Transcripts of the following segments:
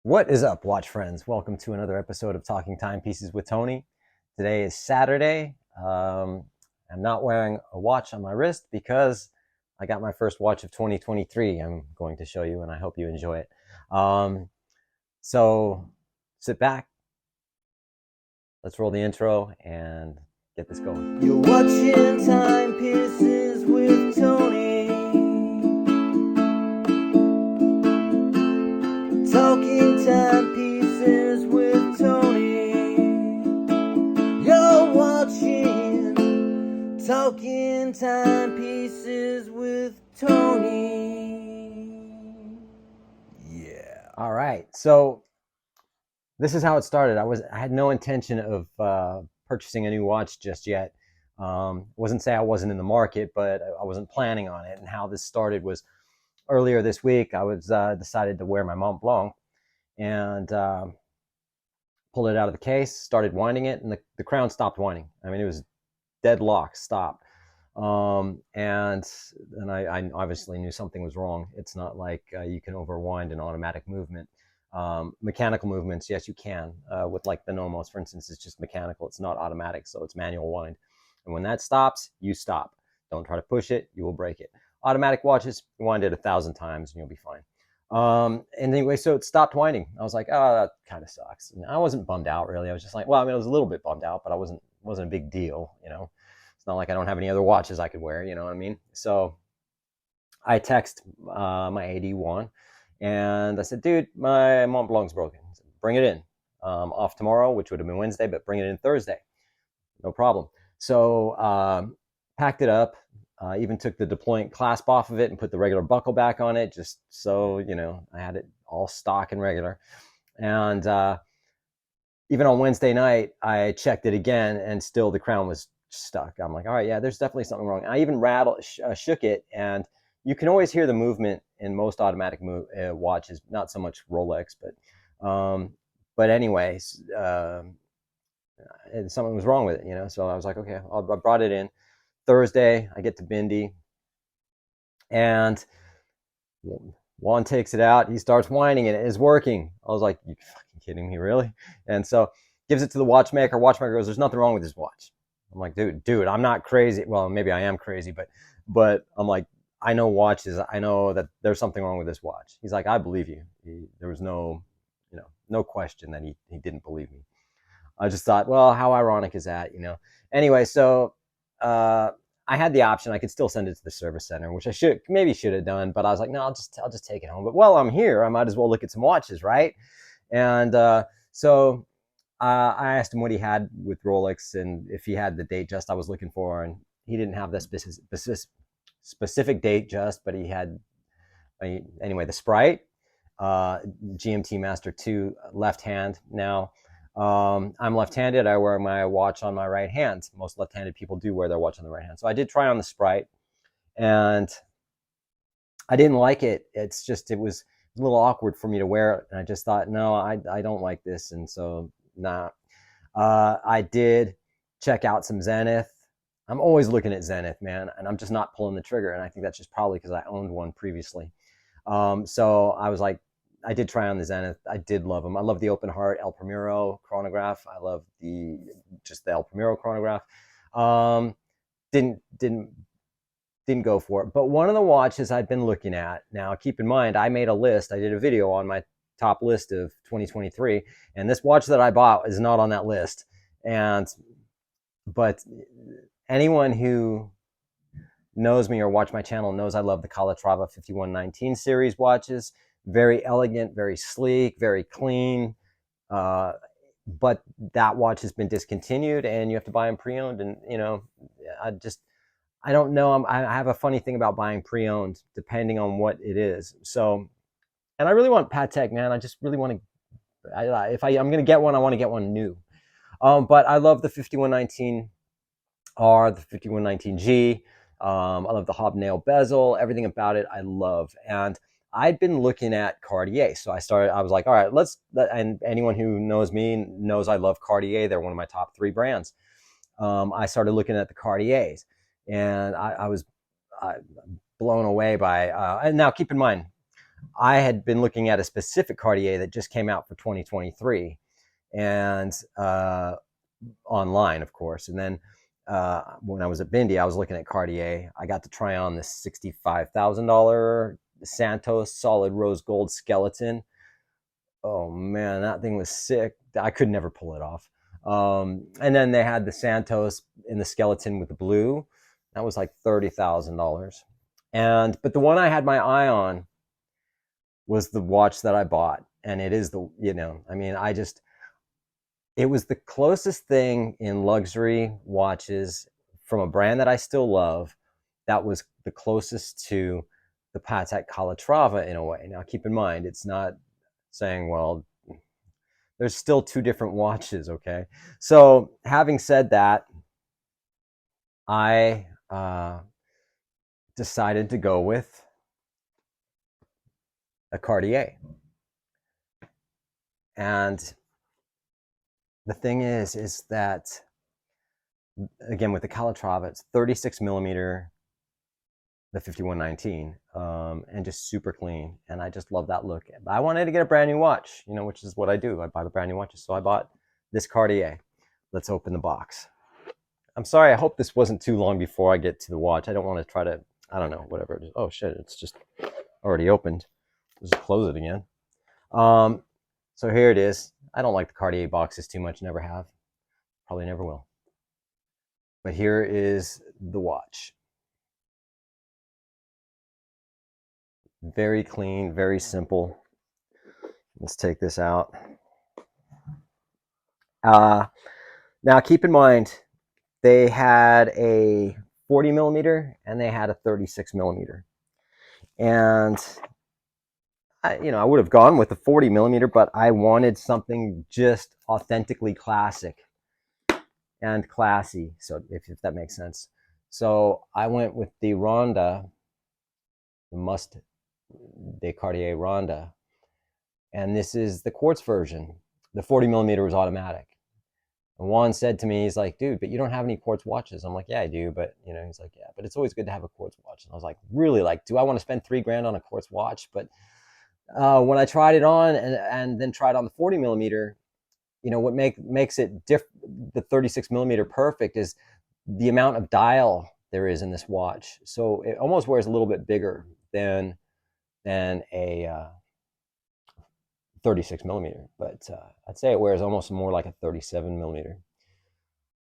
What is up, watch friends? Welcome to another episode of Talking Timepieces with Tony. Today is Saturday. I'm not wearing a watch on my wrist because I got my first watch of 2023. I'm going to show you, and I hope you enjoy it. So sit back, let's roll the intro and get this going. You're watching Timepieces with Tony. Talking Timepieces with Tony. You're watching Talking Timepieces with Tony. Yeah. All right. So this is how it started. I had no intention of purchasing a new watch just yet. Wasn't say I wasn't in the market, but I wasn't planning on it. And how this started was earlier this week. I was decided to wear my Montblanc and pulled it out of the case, started winding it, and the crown stopped winding. I mean, it was deadlocked, stopped. And I obviously knew something was wrong. It's not like you can overwind an automatic movement. Mechanical movements, yes, you can. With like the Nomos, for instance, it's just mechanical. It's not automatic, so it's manual wind. And when that stops, you stop. Don't try to push it; you will break it. Automatic watches, you wind it 1,000 times, and you'll be fine. And anyway, so it stopped winding. I was like, oh, that kind of sucks. And I wasn't bummed out really. I was just like, well, I mean, I was a little bit bummed out, but I wasn't a big deal, you know. It's not like I don't have any other watches I could wear, you know what I mean? So I text my AD1 and I said, dude, my Mont Blanc's broken. Said, bring it in. Off tomorrow, which would have been Wednesday, but bring it in Thursday. No problem. So packed it up, even took the deployant clasp off of it and put the regular buckle back on it, just so, you know, I had it all stock and regular. And even on Wednesday night, I checked it again, and still the crown was stuck. I'm like, all right, yeah, there's definitely something wrong. I even shook it, and you can always hear the movement in most automatic watches, not so much Rolex, but anyways, and something was wrong with it, you know. So I was like, okay, I brought it in. Thursday, I get to Bindi, and Juan takes it out. He starts whining it. It's working. I was like, you fucking kidding me, really? And so gives it to the watchmaker. Watchmaker goes, there's nothing wrong with this watch. I'm like, dude, I'm not crazy. Well, maybe I am crazy, but I'm like, I know watches. I know that there's something wrong with this watch. He's like, I believe you. There was no, you know, no question that he didn't believe me. I just thought, well, how ironic is that, you know? Anyway, so I had the option. I could still send it to the service center, which I should have done, but I was like, no, I'll just take it home. But while I'm here, I might as well look at some watches, right? And so I asked him what he had with Rolex and if he had the date just I was looking for, and he didn't have the specific date just, but he had anyway the Sprite, GMT Master 2 left hand. Now I'm left-handed. I wear my watch on my right hand. Most left-handed people do wear their watch on the right hand. So I did try on the Sprite, and I didn't like it. It's just, it was a little awkward for me to wear it. And I just thought, no, I don't like this. And so, nah. I did check out some Zenith. I'm always looking at Zenith, man, and I'm just not pulling the trigger. And I think that's just probably because I owned one previously. So I was like, I did try on the Zenith. I did love them. I love the Open Heart El Primero chronograph. I love the El Primero chronograph. Didn't go for it. But one of the watches I'd been looking at, now keep in mind, I made a list. I did a video on my top list of 2023, and this watch that I bought is not on that list. But anyone who knows me or watch my channel knows I love the Calatrava 5119 series watches. Very elegant, very sleek, very clean. But that watch has been discontinued, and you have to buy them pre-owned. And you know, I don't know. I have a funny thing about buying pre-owned, depending on what it is. So, and I really want Patek, man. I just really want to. If I'm going to get one, I want to get one new. But I love the 5119R, the 5119G. I love the hobnail bezel. Everything about it, I love. And I'd been looking at Cartier. So I was like, all right, and anyone who knows me knows I love Cartier. They're one of my top 3 brands. I started looking at the Cartiers, and I was blown away by, and now keep in mind, I had been looking at a specific Cartier that just came out for 2023, and online, of course. And then when I was at Bindi, I was looking at Cartier. I got to try on this $65,000 Santos solid rose gold skeleton. Oh man, that thing was sick. I could never pull it off. And then they had the Santos in the skeleton with the blue. That was like $30,000. But the one I had my eye on was the watch that I bought. And it is it was the closest thing in luxury watches from a brand that I still love that was the closest to the Patek Calatrava in a way. Now, keep in mind, it's not saying, well, there's still two different watches, okay? So, having said that, I decided to go with a Cartier. And the thing is that, again, with the Calatrava, it's 36 millimeter, the 5119, and just super clean. And I just love that look. But I wanted to get a brand new watch, which is what I do. I buy the brand new watches. So I bought this Cartier. Let's open the box. I'm sorry. I hope this wasn't too long before I get to the watch. I don't want to try to, I don't know, whatever it is. Oh shit, it's just already opened. Let's just close it again. So here it is. I don't like the Cartier boxes too much. Never have. Probably never will. But here is the watch. Very clean, very simple. Let's take this out. Now keep in mind, they had a 40 millimeter and they had a 36 millimeter. And I would have gone with the 40 millimeter, but I wanted something just authentically classic and classy. So if that makes sense. So I went with the Ronde, the Must de Cartier Ronde. And this is the quartz version. The 40 millimeter was automatic. And Juan said to me, he's like, dude, but you don't have any quartz watches. I'm like, yeah, I do. But, he's like, yeah, but it's always good to have a quartz watch. And I was like, really? Like, do I want to spend $3,000 on a quartz watch? But when I tried it on and then tried on the 40 millimeter, what makes it the 36 millimeter perfect is the amount of dial there is in this watch. So it almost wears a little bit bigger than a 36 millimeter, but I'd say it wears almost more like a 37 millimeter.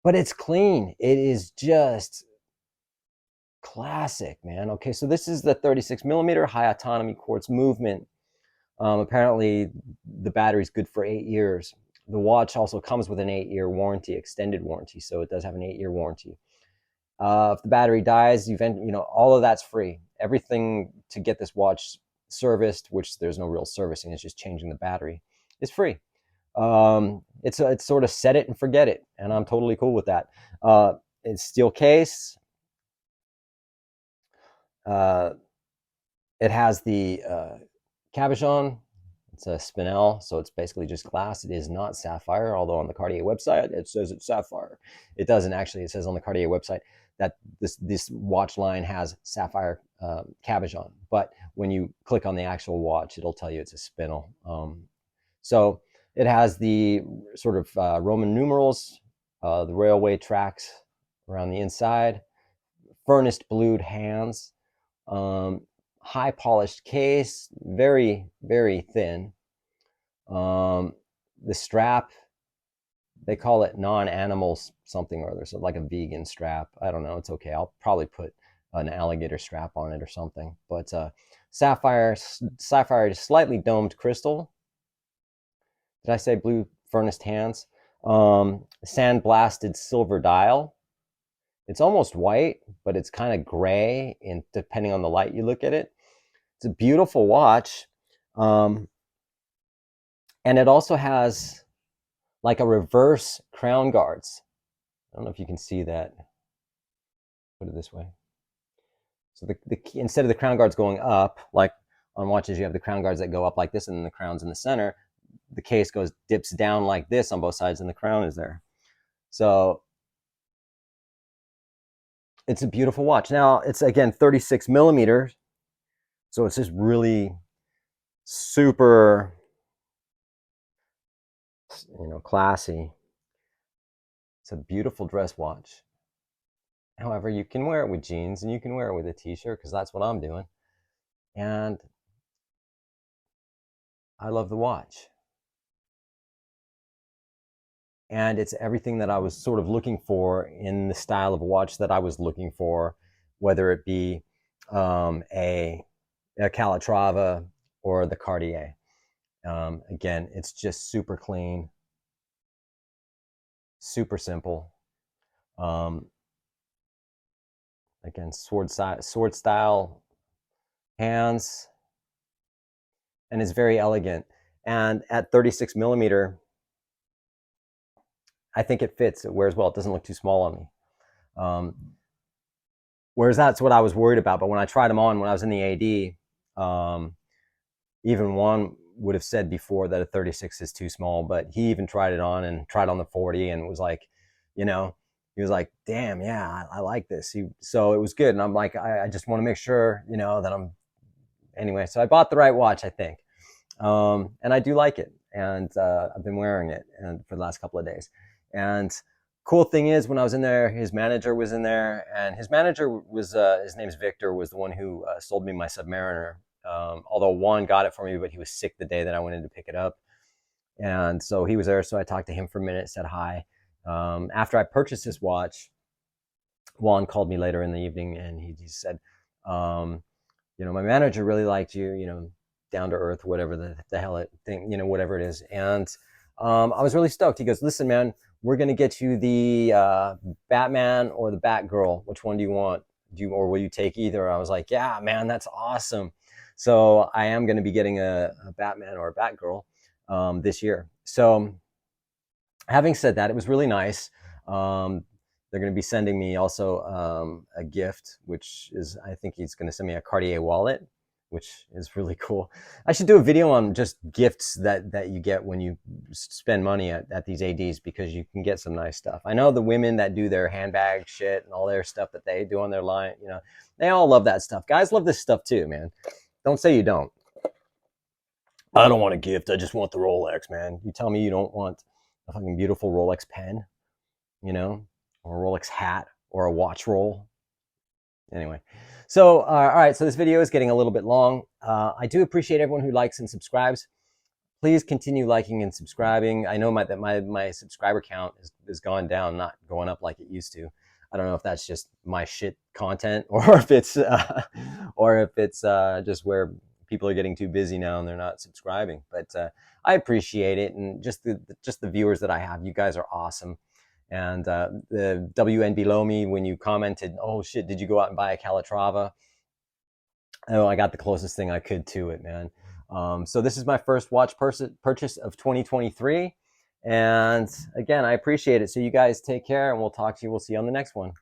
But it's clean. It is just classic, man. Okay, so this is the 36 millimeter high autonomy quartz movement. Apparently, the battery's good for 8 years. The watch also comes with an 8-year warranty, extended warranty, so it does have an 8-year warranty. If the battery dies, all of that's free. Everything to get this watch serviced, which there's no real servicing, it's just changing the battery, is free. It's sort of set it and forget it, and I'm totally cool with that. It's steel case. It has the cabochon. It's a spinel, so it's basically just glass. It is not sapphire, although on the Cartier website it says it's sapphire. It doesn't actually. It says on the Cartier website that this watch line has sapphire cabochon, but when you click on the actual watch, it'll tell you it's a spinel. So it has the sort of Roman numerals, the railway tracks around the inside, furnished blued hands, high polished case, very, very thin. The strap, they call it non-animal something or other, so like a vegan strap. I don't know. It's okay. I'll probably put an alligator strap on it or something. But sapphire, slightly domed crystal. Did I say blue furnished hands? Sandblasted silver dial. It's almost white, but it's kind of gray, depending on the light you look at it. It's a beautiful watch. And it also has like a reverse crown guards. I don't know if you can see that. Put it this way. So instead of the crown guards going up, like on watches you have the crown guards that go up like this and then the crown's in the center, the case dips down like this on both sides and the crown is there. So it's a beautiful watch. Now it's again 36 millimeters, so it's just really super, classy. It's a beautiful dress watch. However, you can wear it with jeans and you can wear it with a t-shirt, because that's what I'm doing. And I love the watch. And it's everything that I was sort of looking for in the style of watch that I was looking for, whether it be a Calatrava or the Cartier. Again, it's just super clean, super simple. Again, sword style hands, and it's very elegant. And at 36 millimeter, I think it fits. It wears well. It doesn't look too small on me. Whereas that's what I was worried about. But when I tried them on when I was in the AD, even one would have said before that a 36 is too small, but he even tried it on and tried on the 40 and was like, he was like, damn, yeah, I like this. So it was good. And I'm like, I just want to make sure, that anyway, so I bought the right watch, I think. And I do like it. And I've been wearing it for the last couple of days. And cool thing is, when I was in there, his manager was in there, and his manager was, his name's Victor, was the one who sold me my Submariner. Although Juan got it for me, but he was sick the day that I went in to pick it up. And so he was there. So I talked to him for a minute, said hi. After I purchased this watch, Juan called me later in the evening, and he said, my manager really liked you, down to earth, whatever the hell it thing, whatever it is. And I was really stoked. He goes, listen, man, we're going to get you the Batman or the Batgirl. Which one do you want? Or will you take either? I was like, yeah, man, that's awesome. So I am going to be getting a Batman or a Batgirl this year. So having said that, it was really nice. They're going to be sending me also a gift, which is, I think he's going to send me a Cartier wallet, which is really cool. I should do a video on just gifts that you get when you spend money at these ADs, because you can get some nice stuff. I know the women that do their handbag shit and all their stuff that they do on their line, they all love that stuff. Guys love this stuff too, man. Don't say you don't. I don't want a gift. I just want the Rolex, man. You tell me you don't want a fucking beautiful Rolex pen, or a Rolex hat or a watch roll. Anyway, so all right, so this video is getting a little bit long. I do appreciate everyone who likes and subscribes. Please continue liking and subscribing. I know that my subscriber count is gone down, not going up like it used to. I don't know if that's just my shit content, or if it's just where people are getting too busy now and they're not subscribing. But I appreciate it, and just the viewers that I have. You guys are awesome. And the WN below me, when you commented, oh shit, did you go out and buy a Calatrava? Oh, I got the closest thing I could to it, man. So this is my first watch purchase of 2023. And again, I appreciate it. So you guys take care, and we'll talk to you. We'll see you on the next one.